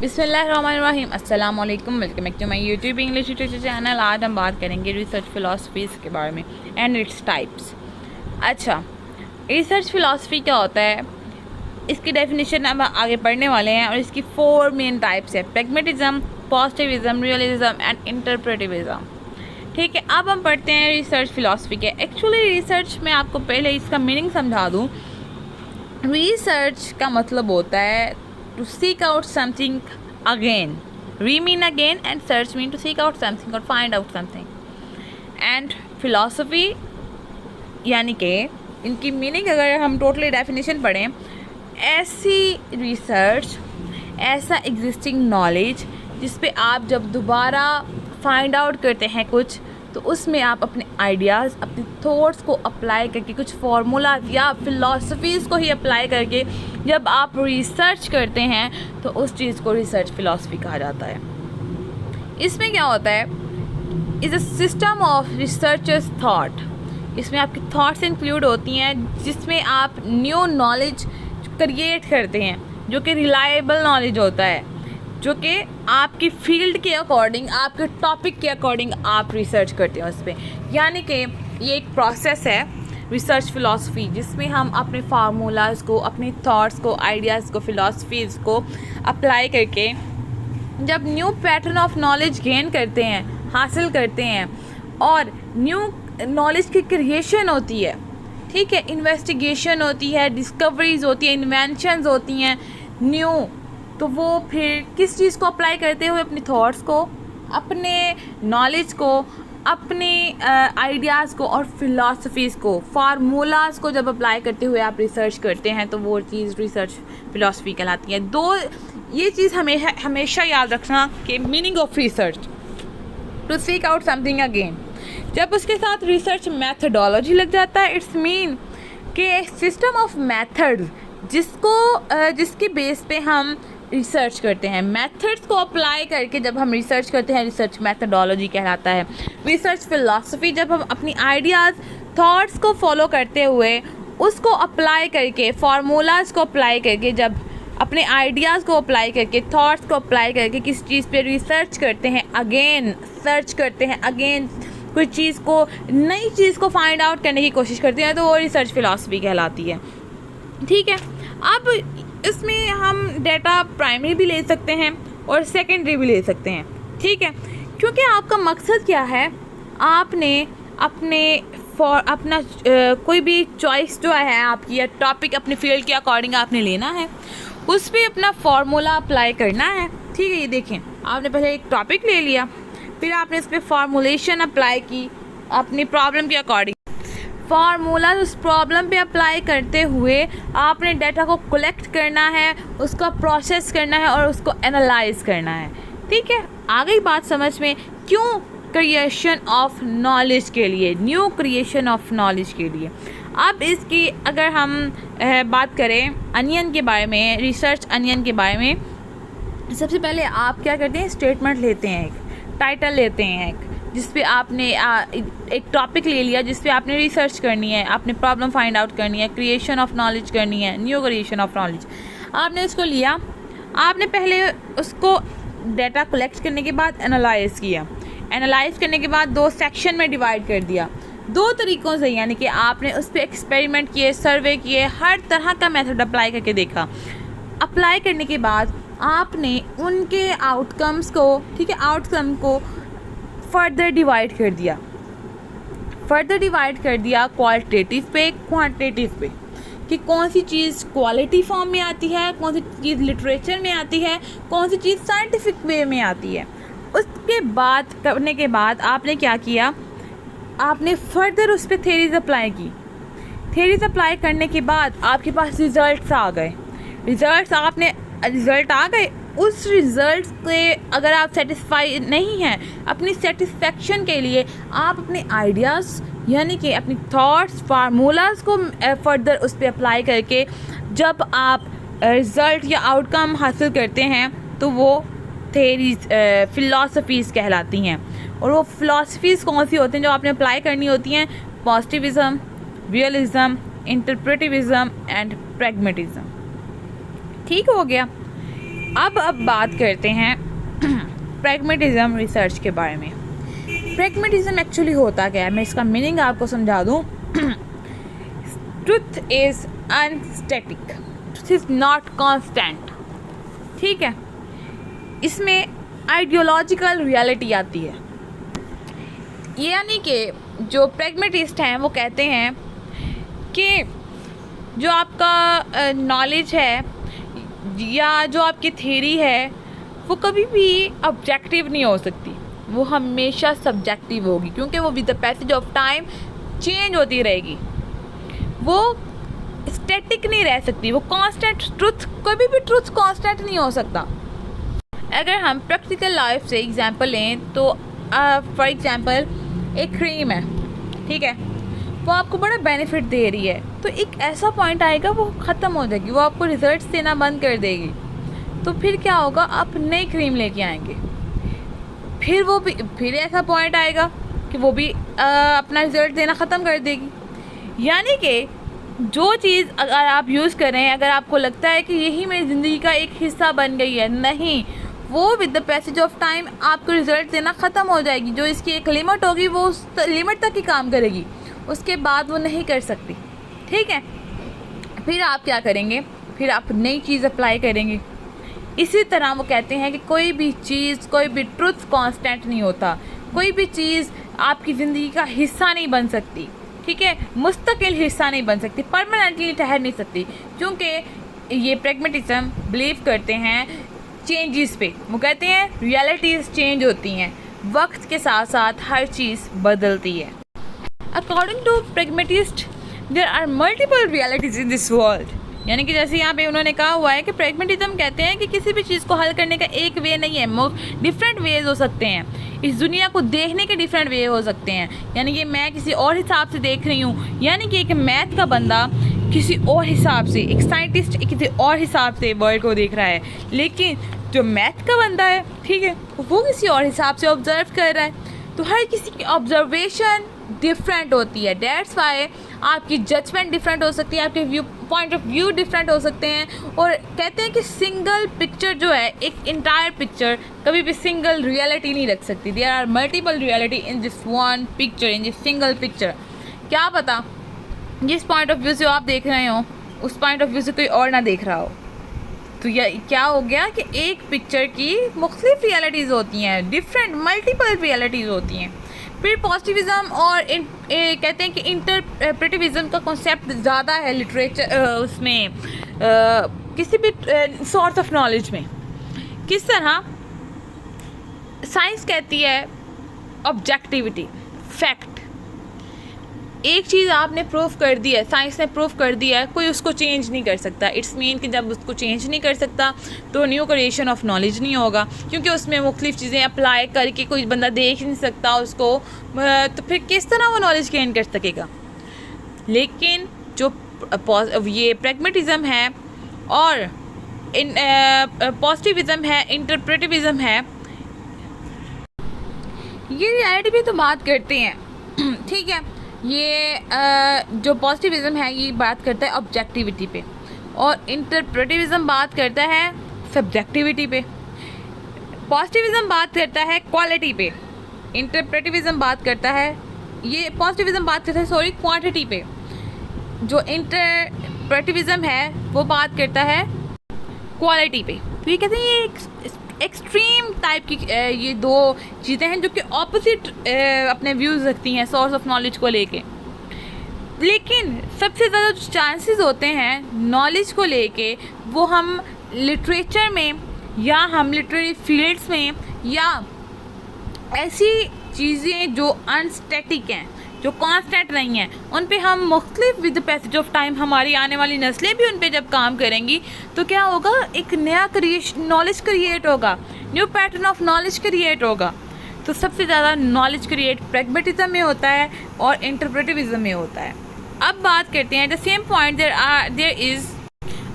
बिस्मिल्लाहिर्रहमानिर्रहीम, अस्सलाम वालेकुम, welcome back to my YouTube English literature channel. आज हम बात करेंगे रिसर्च फ़िलासफ़ीज़ के बारे में एंड इट्स टाइप्स। अच्छा, रिसर्च फ़िलासफ़ी क्या होता है, इसकी डेफिनेशन हम आगे पढ़ने वाले हैं और इसकी 4 मेन टाइप्स है: प्रैग्मेटिज्म, पॉजिटिविज़म, रियलिज़म एंड इंटरप्रेटिविज़म। ठीक है, अब हम पढ़ते हैं रिसर्च फ़िलासफ़ी के। एक्चुअली रिसर्च में आपको पहले इसका मीनिंग समझा दूँ। रिसर्च का मतलब होता है to seek out something again. Re mean again and search mean to seek out something or find out something. And philosophy यानी कि इनकी मीनिंग अगर हम टोटली डेफिनेशन पढ़ें, ऐसी रिसर्च, ऐसा एग्जिस्टिंग नॉलेज जिस पे आप जब दोबारा फाइंड आउट करते हैं कुछ, तो उसमें आप अपने आइडियाज़, अपने थॉट्स को अप्लाई करके, कुछ फार्मूला या फिलॉसफीज़ को ही अप्लाई करके जब आप रिसर्च करते हैं तो उस चीज़ को रिसर्च फिलॉसफी कहा जाता है। इसमें क्या होता है, is a system of researchers thought. इसमें आपकी थाट्स इंक्लूड होती हैं जिसमें आप न्यू नॉलेज क्रिएट करते हैं, जो कि रिलायबल नॉलेज होता है, जो कि आपकी फील्ड के अकॉर्डिंग, आपके टॉपिक के अकॉर्डिंग आप रिसर्च करते हैं उस पर। यानी कि ये एक प्रोसेस है रिसर्च फ़िलासफ़ी, जिसमें हम अपने फार्मूलाज़ को, अपने थॉट्स को, आइडियाज़ को, फ़िलासफ़ीज़ को अप्लाई करके जब new pattern of knowledge gain करते हैं, हासिल करते हैं, और न्यू नॉलेज की क्रिएशन होती है। ठीक है, इन्वेस्टिगेशन होती है, डिस्कवरीज होती है, इन्वेंशंस होती हैं न्यू, तो वो फिर किस चीज़ को अप्लाई करते हुए, अपने थॉट्स को, अपने नॉलेज को, अपने आइडियाज़ को और फिलॉसफीज़ को, फार्मूलाज़ को जब अप्लाई करते हुए आप रिसर्च करते हैं तो वो चीज़ रिसर्च फिलॉसफी कहलाती है। ये चीज़ हमेशा याद रखना कि meaning of research, to seek out something again. जब उसके साथ रिसर्च मैथडोलॉजी लग जाता है, इट्स मीन कि सिस्टम ऑफ मैथड्स जिसके बेस पे हम रिसर्च करते हैं, मेथड्स को अप्लाई करके जब हम रिसर्च करते हैं, रिसर्च मैथडोलॉजी कहलाता है। रिसर्च फिलॉसफी जब हम अपनी आइडियाज़, थॉट्स को फॉलो करते हुए, उसको अप्लाई करके, फार्मूलाज़ को अप्लाई करके, जब अपने आइडियाज़ को अप्लाई करके, थॉट्स को अप्लाई करके किस चीज़ पे रिसर्च करते हैं, अगेन सर्च करते हैं, अगेन कोई चीज़ को, नई चीज़ को फाइंड आउट करने की कोशिश करते हैं, तो वो रिसर्च फिलॉसफी कहलाती है। ठीक है, अब इसमें हम डेटा प्राइमरी भी ले सकते हैं और सेकेंडरी भी ले सकते हैं। ठीक है, क्योंकि आपका मकसद क्या है, आपने अपना कोई भी चॉइस जो है आपकी, या टॉपिक अपनी फील्ड के अकॉर्डिंग आपने लेना है, उस पर अपना फार्मूला अप्लाई करना है। ठीक है, ये देखें, आपने पहले एक टॉपिक ले लिया, फिर आपने इस पर फार्मूलेशन अप्लाई की अपनी प्रॉब्लम के अकॉर्डिंग। फार्मूला उस प्रॉब्लम पे अप्लाई करते हुए आपने डाटा को कलेक्ट करना है, उसका प्रोसेस करना है और उसको एनालाइज करना है। ठीक है, आ गई बात समझ में, क्यों क्रिएशन ऑफ नॉलेज के लिए, न्यू क्रिएशन ऑफ नॉलेज के लिए। अब इसकी अगर हम बात करें अनियन के बारे में, रिसर्च अनियन के बारे में, सबसे पहले आप क्या करते हैं, स्टेटमेंट लेते हैं, एक टाइटल लेते हैं, एक जिस पे आपने एक टॉपिक ले लिया, जिस पे आपने रिसर्च करनी है, आपने प्रॉब्लम फाइंड आउट करनी है, क्रिएशन ऑफ नॉलेज करनी है, न्यू क्रिएशन ऑफ नॉलेज। आपने उसको लिया, आपने पहले उसको डाटा कलेक्ट करने के बाद एनालाइज किया, एनालाइज करने के बाद 2 सेक्शन में डिवाइड कर दिया, 2 तरीक़ों से, यानी कि आपने उस पर एक्सपेरिमेंट किए, सर्वे किए, हर तरह का मेथड अप्लाई करके देखा। अप्लाई करने के बाद आपने उनके आउटकम्स को, ठीक है, आउटकम को फर्दर डिवाइड कर दिया, क्वालिटेटिव पे, क्वांटिटेटिव पे, कि कौन सी चीज़ क्वालिटी फॉर्म में आती है, कौन सी चीज़ लिटरेचर में आती है, कौन सी चीज़ साइंटिफिक वे में आती है। उसके बाद करने के बाद आपने क्या किया, आपने फर्दर उस पर थेरीज अप्लाई की। थेरीज अप्लाई करने के बाद आपके पास रिज़ल्ट आ गए, रिज़ल्ट आ गए। उस रिज़ल्ट से अगर आप सेटिस्फाई नहीं हैं, अपनी सेटिस्फेक्शन के लिए आप अपने आइडियाज़, यानी कि अपनी थॉट्स, फार्मूलाज़ को फर्दर उस पर अप्लाई करके जब आप रिज़ल्ट या आउटकम हासिल करते हैं, तो वो थेरीज, फ़िलासफ़ीज़ कहलाती हैं। और वो फ़िलासफ़ीज़ कौन सी होती हैं जो आपने अप्लाई करनी होती हैं? Positivism, realism, interpretivism and pragmatism. ठीक हो गया। अब बात करते हैं प्रैग्मेटिज्म रिसर्च के बारे में। प्रैग्मेटिज्म एक्चुअली होता क्या है, मैं इसका मीनिंग आपको समझा दूँ। Truth is unstatic, truth is not constant. ठीक है, इसमें आइडियोलॉजिकल रियलिटी आती है। यानी कि जो प्रैग्मेटिस्ट हैं वो कहते हैं कि जो आपका नॉलेज है या जो आपकी थ्योरी है वो कभी भी ऑब्जेक्टिव नहीं हो सकती, वो हमेशा सब्जेक्टिव होगी, क्योंकि वो with the passage of time change होती रहेगी, वो स्टैटिक नहीं रह सकती, वो कांस्टेंट ट्रुथ, कभी भी ट्रुथ कांस्टेंट नहीं हो सकता। अगर हम प्रैक्टिकल लाइफ से एग्जांपल लें तो फॉर एग्जांपल एक क्रीम है, ठीक है, वो आपको बड़ा बेनिफिट दे रही है, तो एक ऐसा पॉइंट आएगा वो ख़त्म हो जाएगी, वो आपको रिजल्ट्स देना बंद कर देगी, तो फिर क्या होगा, आप नई क्रीम लेके आएंगे, फिर ऐसा पॉइंट आएगा कि वो भी अपना रिजल्ट देना ख़त्म कर देगी। यानी कि जो चीज़ अगर आप यूज़ करें, अगर आपको लगता है कि यही मेरी ज़िंदगी का एक हिस्सा बन गई है, नहीं, वो with the passage of time आपको रिजल्ट देना ख़त्म हो जाएगी। जो इसकी एक लिमिट होगी वो उस लिमिट तक ही काम करेगी, उसके बाद वो नहीं कर सकती। ठीक है, फिर आप क्या करेंगे, फिर आप नई चीज़ अप्लाई करेंगे। इसी तरह वो कहते हैं कि कोई भी चीज़, कोई भी ट्रुथ कांस्टेंट नहीं होता, कोई भी चीज़ आपकी ज़िंदगी का हिस्सा नहीं बन सकती, ठीक है, मुस्तकिल हिस्सा नहीं बन सकती, परमानेंटली ठहर नहीं सकती, क्योंकि ये प्रैग्मेटिज्म बिलीव करते हैं चेंजेस पे। वो कहते हैं रियलिटीज़ चेंज होती हैं, वक्त के साथ साथ हर चीज़ बदलती है। According to pragmatist there are multiple realities in this world. यानी कि जैसे यहाँ पे उन्होंने कहा हुआ है कि प्रैग्मेटिज्म कहते हैं कि किसी भी चीज़ को हल करने का एक वे नहीं है, डिफरेंट वेज हो सकते हैं, इस दुनिया को देखने के डिफरेंट वे हो सकते हैं। यानी कि मैं किसी और हिसाब से देख रही हूँ, यानी कि एक मैथ का बंदा किसी और हिसाब से, एक साइंटिस्ट किसी और हिसाब से वर्ल्ड को देख रहा है, लेकिन जो मैथ का बंदा है, ठीक है, वो किसी और हिसाब से ऑब्जर्व कर रहा है। तो हर किसी की ऑब्जर्वेशन डिफरेंट होती है, डेट्स वाई आपकी जजमेंट डिफरेंट हो सकती है, आपके पॉइंट ऑफ व्यू डिफरेंट हो सकते हैं। और कहते हैं कि सिंगल पिक्चर जो है, एक इंटायर पिक्चर कभी भी सिंगल रियलिटी नहीं रख सकती। There are multiple reality in this one picture, in this single picture. क्या पता जिस पॉइंट ऑफ व्यू से आप देख रहे हो उस पॉइंट ऑफ व्यू से कोई और ना देख रहा हो। तो यह क्या हो गया कि एक पिक्चर की मुख्तलिफ रियलिटीज़ होती हैं, डिफरेंट मल्टीपल रियलिटीज़ होती हैं। फिर पॉजिटिविज़म और कहते हैं कि इंटरप्रेटिविज़म का कॉन्सेप्ट ज़्यादा है लिटरेचर, उसमें किसी भी सोर्स ऑफ नॉलेज में। किस तरह साइंस कहती है ऑब्जेक्टिविटी, फैक्ट, एक चीज़ आपने प्रूफ कर दी है, साइंस ने प्रूफ कर दिया है, कोई उसको चेंज नहीं कर सकता। इट्स मीन कि जब उसको चेंज नहीं कर सकता तो न्यू क्रिएशन ऑफ नॉलेज नहीं होगा, क्योंकि उसमें मुख्तलिफ चीज़ें अप्लाई करके कोई बंदा देख नहीं सकता उसको, तो फिर किस तरह वो नॉलेज गेन कर सकेगा। लेकिन जो ये प्रैग्मेटिज्म है और पॉजिटिविज़म है, इंटरप्रेटिविज़म है, ये रियलिटी भी तो बात करते हैं, ठीक है। ये जो पॉजिटिविज़म है ये बात करता है ऑब्जेक्टिविटी पे, और इंटरप्रेटिविज़म बात करता है सब्जेक्टिविटी पे। पॉजिटिविज़म बात करता है क्वालिटी पे, इंटरप्रेटिविज़म बात करता है, ये पॉजिटिविज़म बात करता है सॉरी क्वांटिटी पे, जो इंटरप्रेटिविज़म है वो बात करता है क्वालिटी पे। तो ये कहते हैं ये एक्सट्रीम टाइप की ये दो चीज़ें हैं जो कि ऑपोजिट अपने व्यूज़ रखती हैं सोर्स ऑफ नॉलेज को लेके। लेकिन सबसे ज़्यादा जो चांसेस होते हैं नॉलेज को लेके वो हम लिटरेचर में या हम लिटरेरी फील्ड्स में या ऐसी चीज़ें जो अनस्टैटिक हैं, जो कांस्टेंट नहीं हैं, उन पे हम मुख्तलिफ with the passage of time हमारी आने वाली नस्लें भी उन पे जब काम करेंगी तो क्या होगा, एक नया नॉलेज क्रिएट होगा, new pattern of knowledge create होगा। तो सबसे ज़्यादा नॉलेज क्रिएट प्रैग्मेटिज्म में होता है और इंटरप्रेटिविज्म में होता है। अब बात करते हैं the same point, there is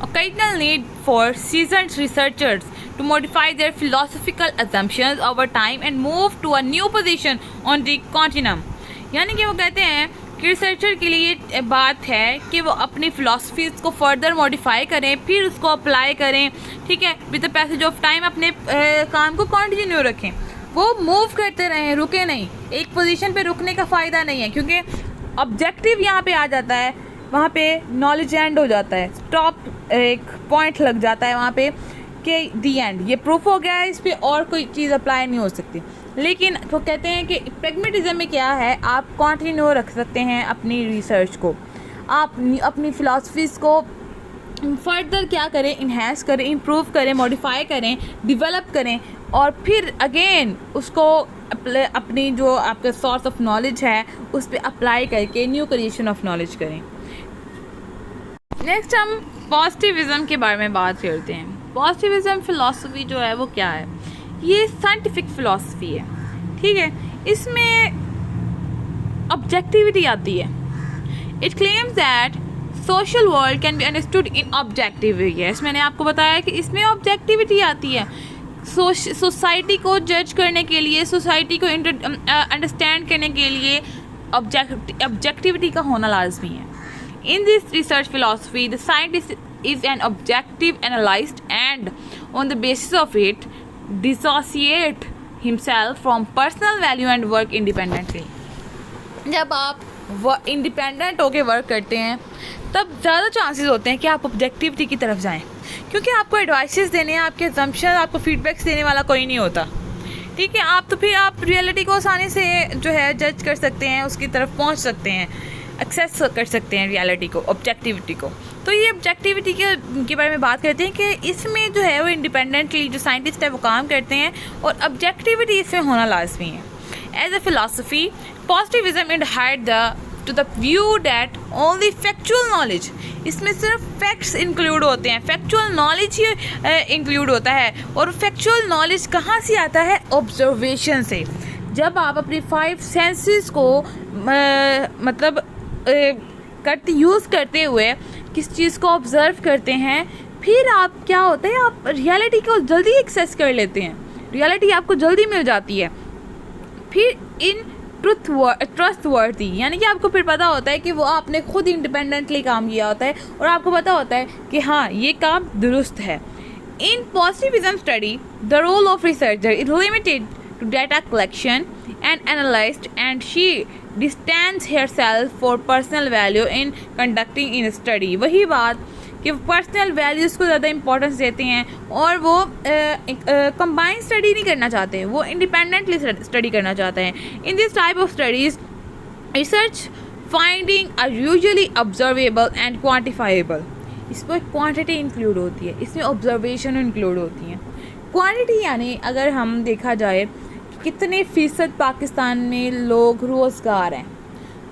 occasional need for seasoned researchers to modify their philosophical assumptions over time and move to a new position on the continuum। यानी कि वो कहते हैं कि रिसर्चर के लिए बात है कि वो अपनी फ़िलासफ़ीज़ को फर्दर मॉडिफाई करें, फिर उसको अप्लाई करें, ठीक है, with the passage of time अपने काम को कंटिन्यू रखें, वो मूव करते रहें, रुके नहीं। एक पोजीशन पे रुकने का फ़ायदा नहीं है, क्योंकि ऑब्जेक्टिव यहाँ पे आ जाता है, वहाँ पे नॉलेज एंड हो जाता है, स्टॉप एक पॉइंट लग जाता है वहाँ पे कि दी एंड, ये प्रूफ हो गया है, इस पर और कोई चीज़ अप्लाई नहीं हो सकती। लेकिन वो कहते हैं कि प्रैग्मेटिज्म में क्या है, आप कंटिन्यू रख सकते हैं अपनी रिसर्च को, आप अपनी फ़िलासफ़ीज़ को फर्दर क्या करें, इन्हेंस करें, इम्प्रूव करें, मॉडिफाई करें, डेवलप करें, और फिर अगेन उसको अपनी जो आपका सोर्स ऑफ नॉलेज है उस पर अप्लाई करके न्यू क्रिएशन ऑफ नॉलेज करें। नेक्स्ट हम पॉजिटिविज़म के बारे में बात करते हैं। पॉजिटिविज़म फ़िलासफ़ी जो है वो क्या है, ये साइंटिफिक फ़िलासफ़ी है, ठीक है। इसमें ऑब्जेक्टिविटी आती है। It claims that social world can be understood in objective ways. मैंने आपको बताया कि इसमें ऑब्जेक्टिविटी आती है। सोसाइटी को जज करने के लिए, सोसाइटी को अंडरस्टैंड करने के लिए ऑब्जेक्टिविटी का होना लाजमी है। In this research philosophy the scientist is an objective analyst and on the basis of it dissociate himself from personal value and work independently. जब आप इंडिपेंडेंट होकर वर्क करते हैं तब ज़्यादा चांसेस होते हैं कि आप ऑब्जेक्टिविटी की तरफ जाएं, क्योंकि आपको एडवाइसेस देने, आपके असम्पशन, आपको फीडबैक्स देने वाला कोई नहीं होता, ठीक है। आप तो फिर आप रियलिटी को आसानी से जो है जज कर सकते हैं, उसकी तरफ पहुंच सकते हैं, एक्सेस कर सकते हैं रियलिटी को, ऑब्जेक्टिविटी को। तो ये ऑब्जेक्टिविटी के बारे में बात करते हैं कि इसमें जो है वो इंडिपेंडेंटली जो साइंटिस्ट है वो काम करते हैं, और ऑब्जेक्टिविटी इसमें होना लाजमी है। एज अ फिलासफी पॉजिटिविज्म इनहाइड to the view that only factual knowledge, इसमें सिर्फ फैक्ट्स इंक्लूड होते हैं, फैक्चुअल नॉलेज ही इंक्लूड होता है। और फैक्चुअल नॉलेज कहाँ से आता है? ऑब्जर्वेशन से। जब आप अपनी 5 सेंसेस को मतलब यूज़ करते हुए किस चीज़ को ऑब्ज़र्व करते हैं, फिर आप क्या होता है, आप रियलिटी को जल्दी एक्सेस कर लेते हैं, रियलिटी आपको जल्दी मिल जाती है। फिर इन ट्रस्टवर्थी, यानी कि आपको फिर पता होता है कि वो आपने खुद इंडिपेंडेंटली काम किया होता है और आपको पता होता है कि हाँ ये काम दुरुस्त है। In positivism study the role of researcher is limited to data collection and analysed and she distance herself for personal value in conducting in study। वही बात कि पर्सनल वैल्यूज़ को ज़्यादा इंपॉर्टेंस देते हैं और वो कंबाइंड स्टडी नहीं करना चाहते, वो इंडिपेंडेंटली स्टडी करना चाहते हैं। In this type of studies research finding are usually observable and quantifiable. इसमें क्वांटिटी इंक्लूड होती है, इसमें ऑब्जर्वेशन इंक्लूड होती हैं। क्वांटिटी यानी अगर हम देखा जाए कितने फ़ीसद पाकिस्तान में लोग रोज़गार हैं,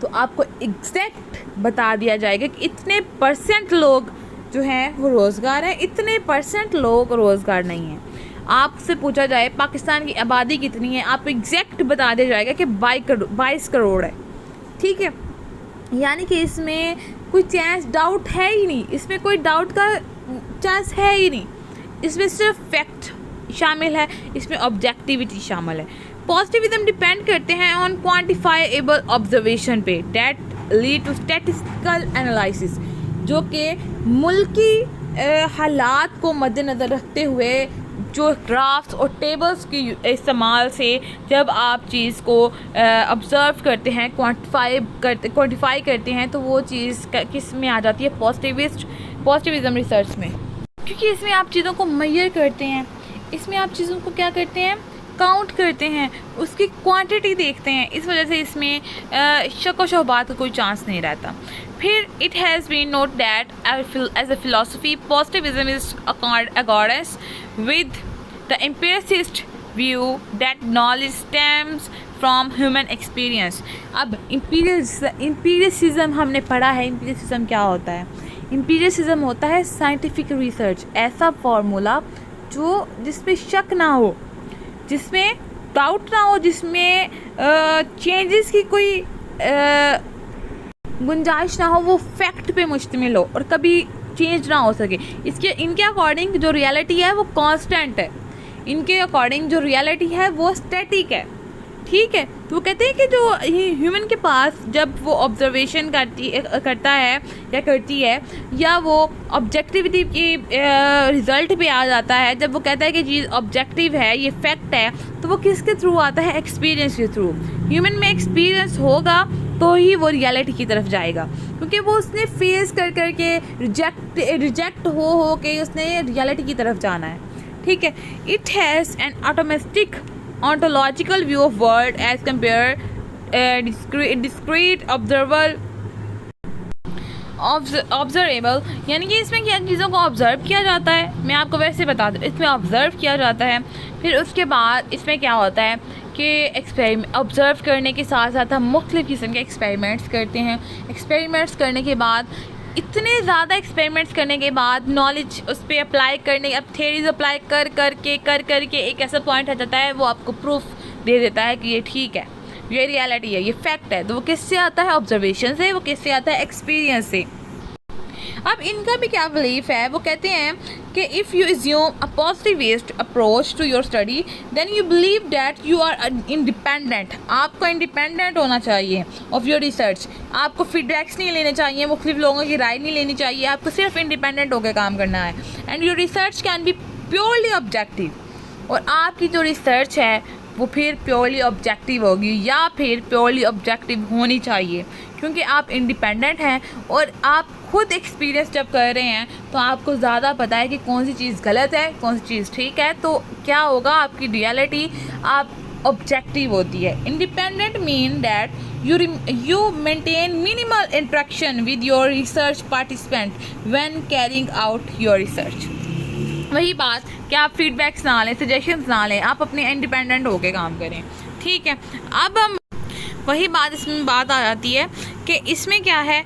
तो आपको एग्जैक्ट बता दिया जाएगा कि इतने % लोग जो हैं वो रोज़गार हैं, इतने % लोग रोज़गार नहीं हैं। आपसे पूछा जाए पाकिस्तान की आबादी कितनी है, आपको एग्जैक्ट बता दिया जाएगा कि 22 करोड़ है, ठीक है। यानी कि इसमें कोई चांस डाउट है ही नहीं, इसमें कोई डाउट का चांस है ही नहीं, इसमें सिर्फ फैक्ट शामिल है, इसमें ऑब्जेक्टिविटी शामिल है। पॉजिटिविज्म डिपेंड करते हैं ऑन क्वांटिफाइबल ऑब्जर्वेशन पे that lead to statistical analysis, जो कि मुल्की हालात को मद्देनज़र रखते हुए जो ग्राफ्स और टेबल्स के इस्तेमाल से जब आप चीज़ को ऑब्ज़र्व करते हैं, क्वांटिफाई करते हैं, तो वो चीज़ किस में आ जाती है? पॉजिटिविज्म रिसर्च में, क्योंकि इसमें आप चीज़ों को मेजर करते हैं, इसमें आप चीज़ों को क्या करते हैं? काउंट करते हैं, उसकी क्वांटिटी देखते हैं। इस वजह से इसमें शक व शुबहात का कोई चांस नहीं रहता। फिर it has been noted that as a philosophy positivism is accordance with the empiricist view that knowledge stems from human experience. अब एम्पिरिसिज्म हमने पढ़ा है। एम्पिरिसिज्म क्या होता है? एम्पिरिसिज्म होता है साइंटिफिक रिसर्च, ऐसा फार्मूला जो जिसमें शक ना हो, जिसमें डाउट ना हो, जिसमें चेंजेस की कोई गुंजाइश ना हो, वो फैक्ट पे मुश्तमिल हो और कभी चेंज ना हो सके। इनके अकॉर्डिंग जो रियलिटी है वो कांस्टेंट है, इनके अकॉर्डिंग जो रियलिटी है वो स्टैटिक है, ठीक है। तो वो कहते हैं कि जो ह्यूमन के पास जब वो ऑब्जर्वेशन करता है या करती है, या वो ऑब्जेक्टिविटी की रिज़ल्ट पे आ जाता है, जब वो कहता है कि चीज़ ऑब्जेक्टिव है, ये फैक्ट है, तो वो किसके थ्रू आता है? एक्सपीरियंस के थ्रू। ह्यूमन में एक्सपीरियंस होगा तो ही वो रियलिटी की तरफ जाएगा, क्योंकि वो उसने फेस कर कर के रिजेक्ट हो के उसने रियलिटी की तरफ जाना है। ठीक है। It has an automatic ontological view of world as compare discrete observable, यानी कि इसमें क्या चीज़ों को ऑब्जर्व किया जाता है। मैं आपको वैसे बता दूँ, इसमें ऑब्जर्व किया जाता है, फिर उसके बाद इसमें क्या होता है कि ऑब्जर्व करने के साथ साथ हम मुख्तलिफ़ किस्म के एक्सपेरिमेंट्स करते हैं। एक्सपेरिमेंट्स करने के बाद, इतने ज़्यादा एक्सपेरिमेंट्स करने के बाद, नॉलेज उस पर अप्लाई करने, अब थेरीज अप्लाई कर करके एक ऐसा पॉइंट आ जाता है, वो आपको प्रूफ दे देता है कि ये ठीक है, ये रियलिटी है, ये फैक्ट है। तो वो किससे आता है? ऑब्जर्वेशन से। वो किससे आता है? एक्सपीरियंस से। अब इनका भी क्या बिलीफ है? वो कहते हैं कि if you assume a positivist approach to your study then you believe that you are independent. आपको इंडिपेंडेंट होना चाहिए ऑफ योर रिसर्च। आपको फीडबैक्स नहीं लेने चाहिए, मुख्तलिफ लोगों की राय नहीं लेनी चाहिए, आपको सिर्फ इंडिपेंडेंट होकर काम करना है। And your research can be purely objective, और आपकी जो रिसर्च है वो फिर प्योरली ऑब्जेक्टिव होगी, या फिर प्योरली ऑब्जेक्टिव होनी चाहिए, क्योंकि आप इंडिपेंडेंट हैं और आप खुद एक्सपीरियंस जब कर रहे हैं तो आपको ज़्यादा पता है कि कौन सी चीज़ गलत है, कौन सी चीज़ ठीक है। तो क्या होगा? आपकी रियलिटी आप ऑब्जेक्टिव होती है। Independent mean that you maintain minimal interaction with your research participant when carrying out your research। वही बात कि आप फीडबैक्स ना लें, सजेशंस ना लें, आप अपने इंडिपेंडेंट होके काम करें। ठीक है। अब हम वही बात, इसमें बात आ जाती है कि इसमें क्या है,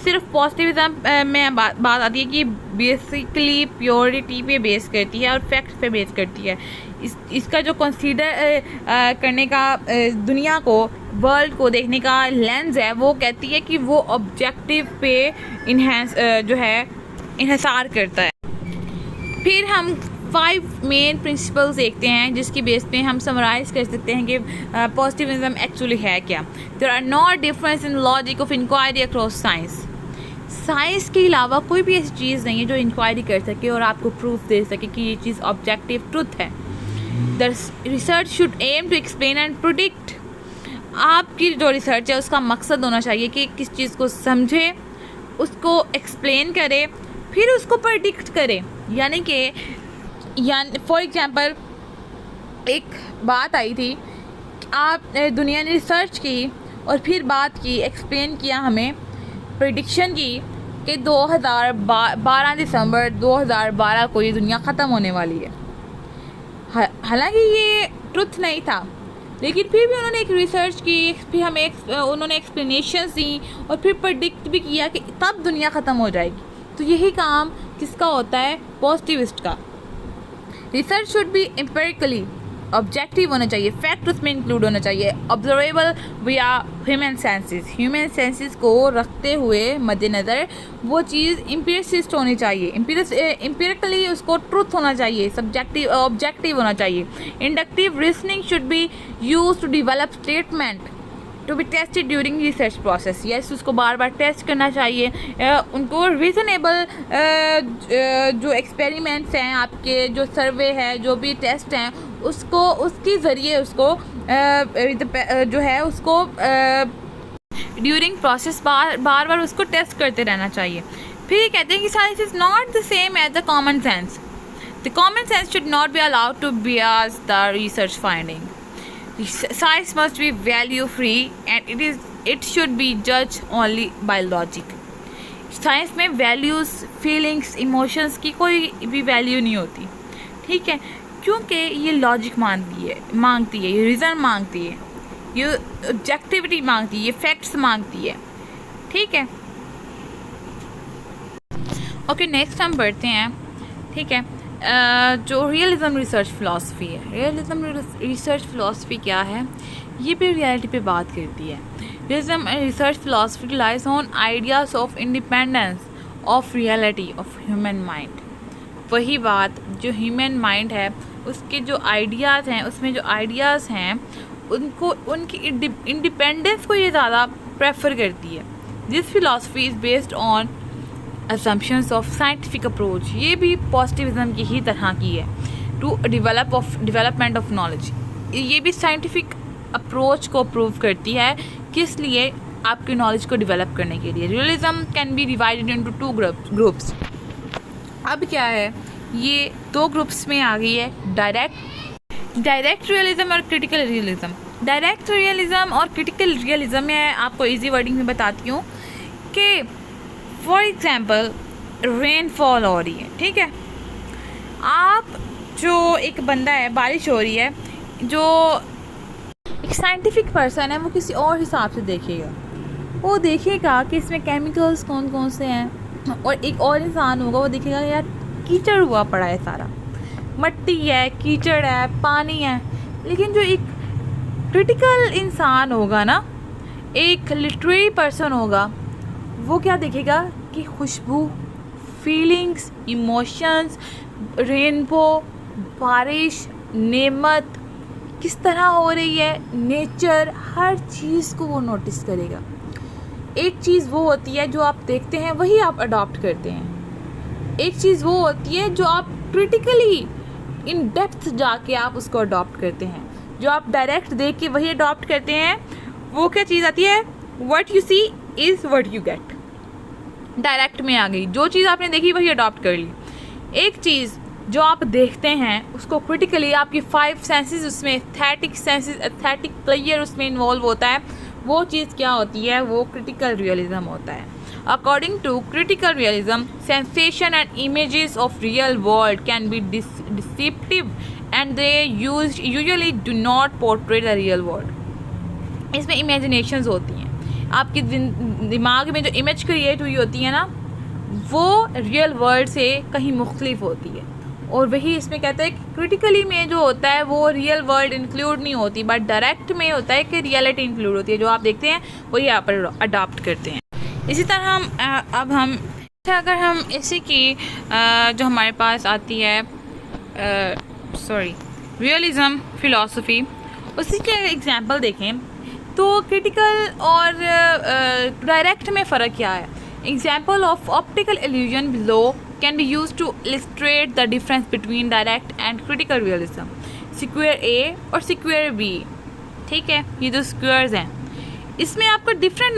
सिर्फ पॉजिटिविज्म में बात आती है कि बेसिकली प्योरिटी पे बेस करती है और फैक्ट पे बेस करती है। इसका जो कंसीडर करने का दुनिया को, वर्ल्ड को देखने का लेंस है, वो कहती है कि वो ऑब्जेक्टिव पे इन्हिसार करता है। फिर हम 5 मेन प्रिंसिपल्स देखते हैं जिसकी बेस पे हम समराइज़ कर सकते हैं कि पॉजिटिविज्म एक्चुअली है क्या। There are no difference in logic of inquiry across science. Science के अलावा कोई भी ऐसी चीज़ नहीं है जो इंक्वायरी कर सके और आपको प्रूफ दे सके कि ये चीज़ ऑब्जेक्टिव ट्रुथ है। The research should aim to explain and predict. आपकी जो रिसर्च है उसका मकसद होना चाहिए कि किस चीज़ को समझे, उसको एक्सप्लेन करे, फिर उसको प्रेडिक्ट करे। यानी फॉर एग्जांपल एक बात आई थी, आप दुनिया ने रिसर्च की और फिर बात की, एक्सप्लेन किया, हमें प्रेडिक्शन की कि 12 दिसंबर 2012 को ये दुनिया ख़त्म होने वाली है। हालांकि ये ट्रुथ नहीं था, लेकिन फिर भी उन्होंने एक रिसर्च की, फिर हमें उन्होंने एक्सप्लेनेशंस दी और फिर प्रेडिक्ट भी किया कि तब दुनिया ख़त्म हो जाएगी। तो यही काम किसका होता है? पॉजिटिविस्ट का। Research should be empirically objective होना चाहिए, फैक्ट उसमें इंक्लूड होना चाहिए, ऑब्जर्वेबल विया ह्यूमन सेंसेस को रखते हुए मद्देनज़र वो चीज़ एम्पिरिसिस्ट होनी चाहिए, एम्पिरिकली उसको ट्रुथ होना चाहिए, सब्जेक्टिव ऑब्जेक्टिव होना चाहिए। Inductive reasoning should be use to develop statement to be tested during research process. Yes, उसको बार बार टेस्ट करना चाहिए। उनको रीज़नेबल जो एक्सपेरिमेंट्स हैं, आपके जो सर्वे है, जो भी टेस्ट हैं, उसको उसके ज़रिए उसको जो है उसको ड्यूरिंग प्रोसेस बार उसको टेस्ट करते रहना चाहिए। फिर ये कहते हैं कि science is not the same as the common sense. The common sense should not be allowed to bias the research finding. Science must be value free and it should be judged only by logic। Science में values, feelings, emotions की कोई भी value नहीं होती। ठीक है, क्योंकि ये लॉजिक मांगती है, ये रीज़न मांगती है, ये ऑब्जेक्टिविटी मांगती है, ये फैक्ट्स मांगती है। ठीक है, ओके, नेक्स्ट हम बढ़ते हैं। ठीक है, जो रियलिज़म रिसर्च फ़िलासफ़ी है, रियलिज़म रिसर्च फ़िलासफ़ी क्या है? ये भी रियलिटी पे बात करती है। Realism research philosophy relies on ideas of independence of reality of human mind. वही बात, जो ह्यूमन माइंड है उसके जो आइडियाज़ हैं, उसमें जो आइडियाज़ हैं उनको उनकी इंडिपेंडेंस को ये ज़्यादा प्रेफर करती है. This philosophy is based on assumptions of scientific approach. ये भी पॉजिटिविज्म की ही तरह की है. टू डेवलपमेंट ऑफ नॉलेज, ये भी साइंटिफिक अप्रोच को प्रूव करती है. किस लिए? आपकी नॉलेज को डेवलप करने के लिए. Realism can be divided into 2 groups. अब क्या है, ये 2 ग्रुप्स में आ गई है, डायरेक्ट रियलिज्म और क्रिटिकल रियलिज्म. डायरेक्ट रियलिज्म और क्रिटिकल रियलिज्म में आपको इजी वर्डिंग में बताती हूँ कि फॉर एग्जांपल रेनफॉल हो रही है, ठीक है. आप जो एक बंदा है, बारिश हो रही है, जो एक साइंटिफिक पर्सन है वो किसी और हिसाब से देखेगा. वो देखेगा कि इसमें केमिकल्स कौन कौन से हैं. और एक और इंसान होगा, वो देखेगा यार कीचड़ हुआ पड़ा है, सारा मट्टी है, कीचड़ है, पानी है. लेकिन जो एक क्रिटिकल इंसान होगा ना, एक लिटरेरी पर्सन होगा, वो क्या देखेगा कि खुशबू, फीलिंग्स, इमोशंस, रेनबो, बारिश, नेमत किस तरह हो रही है, नेचर, हर चीज़ को वो नोटिस करेगा. एक चीज़ वो होती है जो आप देखते हैं वही आप अडॉप्ट करते हैं. एक चीज़ वो होती है जो आप क्रिटिकली इन डेप्थ जाके आप उसको अडॉप्ट करते हैं. जो आप डायरेक्ट देख के वही अडॉप्ट करते हैं, वो क्या चीज़ आती है? What you see is what you get. Direct में आ गई, जो चीज़ आपने देखी वही अडॉप्ट कर ली. एक चीज़ जो आप देखते हैं उसको क्रिटिकली, आपकी 5 सेंसेस उसमें, एस्थेटिक सेंसेस, एस्थेटिक प्लेयर उसमें इन्वॉल्व होता है. वो चीज़ क्या होती है? वो क्रिटिकल रियलिज्म होता है. According to critical realism, sensation and images of real world can be deceptive and they usually do not portray the real world. इसमें इमेजिनेशंस होती हैं. आपके दिमाग में जो इमेज क्रिएट हुई होती है ना, वो रियल वर्ल्ड से कहीं मुख्तलिफ होती है. और वही इसमें कहता है कि क्रिटिकली में जो होता है वो रियल वर्ल्ड इंक्लूड नहीं होती, बट डायरेक्ट में होता है कि रियलिटी इंक्लूड होती है. जो आप देखते हैं वही आप अडॉप्ट करते हैं. इसी तरह अब हम अगर हम इसी की जो हमारे पास आती है रियलिज्म फिलॉसफी, उसी के एग्जांपल देखें तो क्रिटिकल और डायरेक्ट में फ़र्क क्या है. Example of optical illusion below can be used to illustrate the difference between direct and critical realism. Square A और Square B, ठीक है, ये जो स्क्वायर्स हैं इसमें आपको डिफरेंट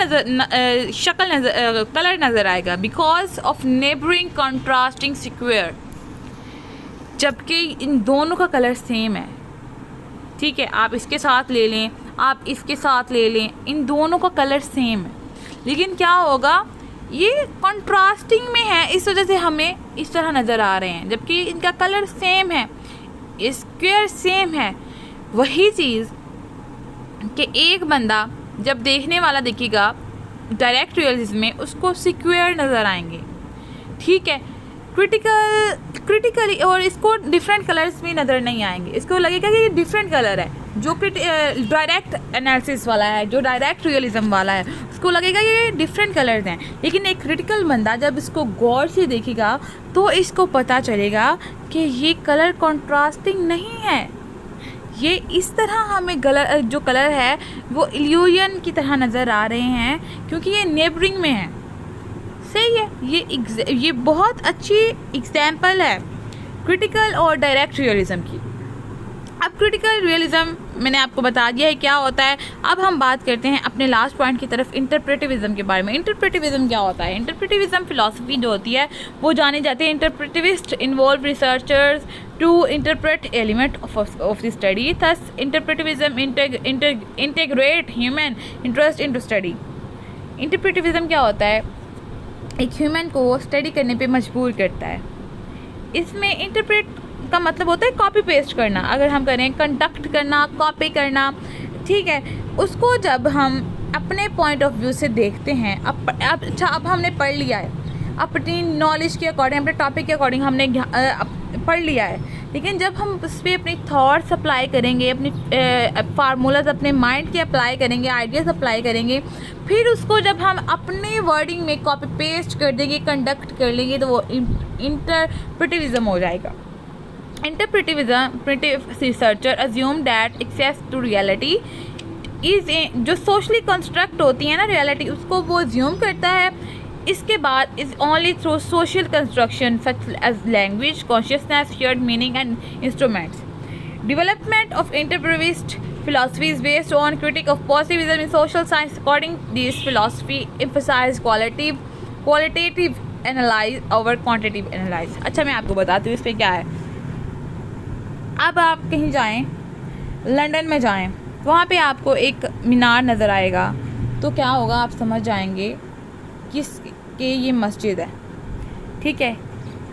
कलर नज़र आएगा because of neighbouring contrasting square, जबकि इन दोनों का कलर सेम है. ठीक है, आप इसके साथ ले लें, आप इसके साथ ले लें, इन दोनों का कलर सेम है. लेकिन क्या होगा, ये कंट्रास्टिंग में है, इस वजह से हमें इस तरह नज़र आ रहे हैं, जबकि इनका कलर सेम है, स्क्वायर सेम है. वही चीज़ कि एक बंदा जब देखने वाला देखेगा डायरेक्ट रियलिज्म में, उसको स्क्वायर नज़र आएंगे. ठीक है, क्रिटिकली और इसको डिफरेंट कलर्स में नज़र नहीं आएंगे. इसको लगेगा कि ये डिफरेंट कलर है. जो डायरेक्ट एनालिसिस वाला है, जो डायरेक्ट रियलिज्म वाला है, उसको लगेगा ये डिफरेंट कलर्स हैं. लेकिन एक क्रिटिकल बंदा जब इसको गौर से देखेगा तो इसको पता चलेगा कि ये कलर कॉन्ट्रास्टिंग नहीं है. ये इस तरह हमें जो कलर है वो इल्यूजन की तरह नज़र आ रहे हैं क्योंकि ये नेबरिंग में है. सही है, ये बहुत अच्छी एग्जाम्पल है क्रिटिकल और डायरेक्ट रियलिज्म की. अब क्रिटिकल रियलिज्म मैंने आपको बता दिया है क्या होता है. अब हम बात करते हैं अपने लास्ट पॉइंट की तरफ, इंटरप्रेटिविज्म के बारे में. इंटरप्रेटिविज्म क्या होता है? इंटरप्रेटिविज्म फिलॉसफी जो होती है वो जाने जाते हैं interpretivist involve researchers to interpret element of the study. Thus interpretivism integrate human interest into study. Interpretivism क्या होता है? एक ह्यूमन को स्टडी करने पे मजबूर करता है. इसमें इंटरप्रेट का मतलब होता है कॉपी पेस्ट करना. अगर हम करें कंडक्ट करना, कॉपी करना, ठीक है, उसको जब हम अपने पॉइंट ऑफ व्यू से देखते हैं. अच्छा, अब हमने पढ़ लिया है, अपनी नॉलेज के अकॉर्डिंग, अपने टॉपिक के अकॉर्डिंग हमने पढ़ लिया है. लेकिन जब हम उस पर अपनी थॉट्स अप्लाई करेंगे, अपनी फार्मूलाज अपने माइंड के अप्लाई करेंगे, आइडियाज़ अप्लाई करेंगे, फिर उसको जब हम अपने वर्डिंग में कॉपी पेस्ट कर देंगे, कंडक्ट कर लेंगे, तो वो इंटरप्रेटिविज्म हो जाएगा. Interpretive researcher assume that access to reality is जो सोशली कंस्ट्रक्ट होती है ना रियलिटी, उसको वो assume करता है. इसके बाद is only through social construction such as language, consciousness, shared meaning and instruments. Development of interpretivist philosophy is based on critique of positivism in social science. According this philosophy emphasize qualitative analyze over quantitative analyze. अच्छा, मैं आपको बताती हूँ इस पर क्या है. अब आप कहीं जाएं, लंदन में जाएं, वहाँ पे आपको एक मीनार नज़र आएगा, तो क्या होगा, आप समझ जाएंगे कि ये मस्जिद है, ठीक है.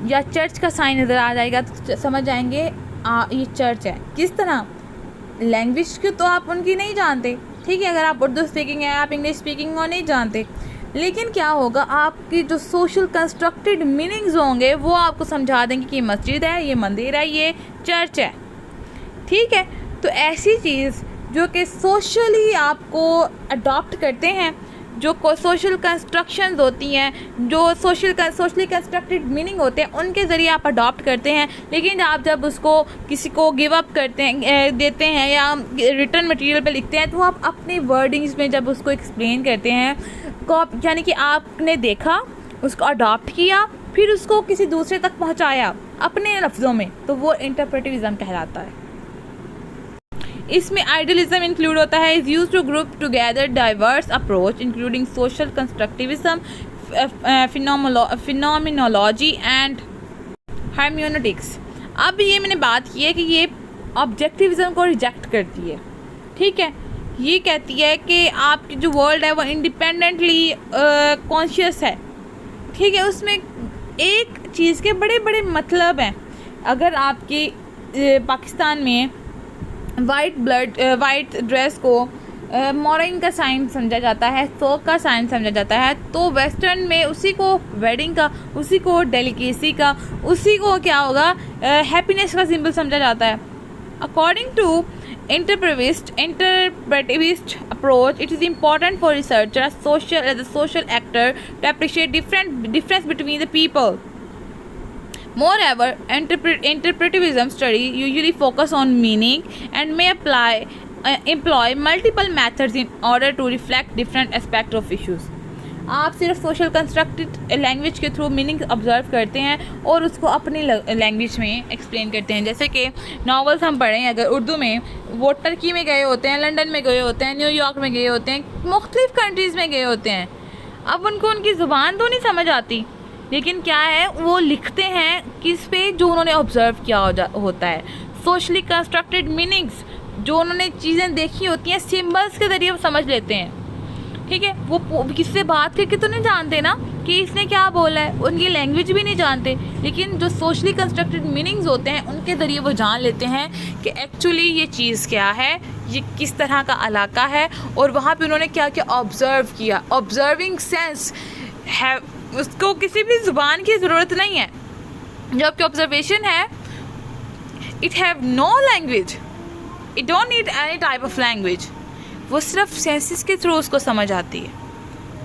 या चर्च का साइन नज़र आ जाएगा तो समझ जाएंगे ये चर्च है. किस तरह, लैंग्वेज को तो आप उनकी नहीं जानते, ठीक है. अगर आप उर्दू स्पीकिंग है, आप इंग्लिश स्पीकिंग हो, नहीं जानते, लेकिन क्या होगा, आपकी जो सोशल कंस्ट्रक्टेड मीनिंग्स होंगे वो आपको समझा देंगे कि ये मस्जिद है, ये मंदिर है, ये चर्च है, ठीक है. तो ऐसी चीज़ जो कि सोशली आपको अडॉप्ट करते हैं, जो सोशल कंस्ट्रक्शंस होती हैं, जो सोशली कंस्ट्रक्टेड मीनिंग होते हैं, उनके ज़रिए आप अडॉप्ट करते हैं. लेकिन आप जब उसको किसी को गिव अप करते हैं, देते हैं या रिटर्न मटेरियल पे लिखते हैं, तो आप अपने वर्डिंग्स में जब उसको एक्सप्लेन करते हैं, यानी कि आपने देखा, उसको अडॉप्ट किया, फिर उसको किसी दूसरे तक पहुंचाया अपने लफ्ज़ों में, तो वो इंटरप्रेटिविज़म कहलाता है. इसमें आइडियलिज्म इंक्लूड होता है. Is used to group together diverse approach including social constructivism, phenomenology and hermeneutics. अब ये मैंने बात की है कि ये ऑब्जेक्टिविज्म को रिजेक्ट करती है, ठीक है. ये कहती है कि आपकी जो वर्ल्ड है वो इंडिपेंडेंटली कॉन्शियस है, ठीक है. उसमें एक चीज़ के बड़े बड़े मतलब हैं. अगर आपकी पाकिस्तान में वाइट ड्रेस को मॉर्निंग का साइन समझा जाता है, शौक का साइन समझा जाता है, तो वेस्टर्न में उसी को वेडिंग का, उसी को डेलिकेसी का, उसी को क्या होगा, हैप्पीनेस का सिंबल समझा जाता है. According to interpretivist approach, it is important for researcher as a social actor to appreciate difference between the people. Moreover, interpretivism study usually focus on meaning and may employ multiple methods in order to reflect different aspects of issues. आप सिर्फ social constructed language के through meaning observe करते हैं और उसको अपनी language में explain करते हैं. जैसे कि नॉवेल्स हम पढ़ें अगर उर्दू में, वो टर्की में गए होते हैं, लंदन में गए होते हैं, न्यूयॉर्क में गए होते हैं, मुख्तलिफ कंट्रीज़ में गए होते हैं. अब उनको उनकी ज़ुबान तो नहीं समझ आती, लेकिन क्या है, वो लिखते हैं किस पे, जो उन्होंने ऑब्ज़र्व किया होता है. सोशली कंस्ट्रक्टेड मीनिंग्स, जो उन्होंने चीज़ें देखी होती हैं, सिम्बल्स के ज़रिए वो समझ लेते हैं, ठीक है. वो किससे बात करके तो नहीं जानते ना कि इसने क्या बोला है, उनकी लैंग्वेज भी नहीं जानते, लेकिन जो सोशली कंस्ट्रक्टेड मीनिंग्स होते हैं उनके ज़रिए वो जान लेते हैं कि एक्चुअली ये चीज़ क्या है, ये किस तरह का इलाका है, और वहाँ पे उन्होंने क्या क्या ऑब्ज़र्व किया. ऑब्ज़र्विंग सेंस है, उसको किसी भी ज़ुबान की ज़रूरत नहीं है. जबकि ऑब्जर्वेशन है, it have no language, it don't need any type of language, वो सिर्फ सेंसेस के थ्रू उसको समझ आती है,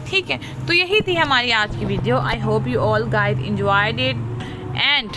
ठीक है. तो यही थी हमारी आज की video. I hope you all guys enjoyed it and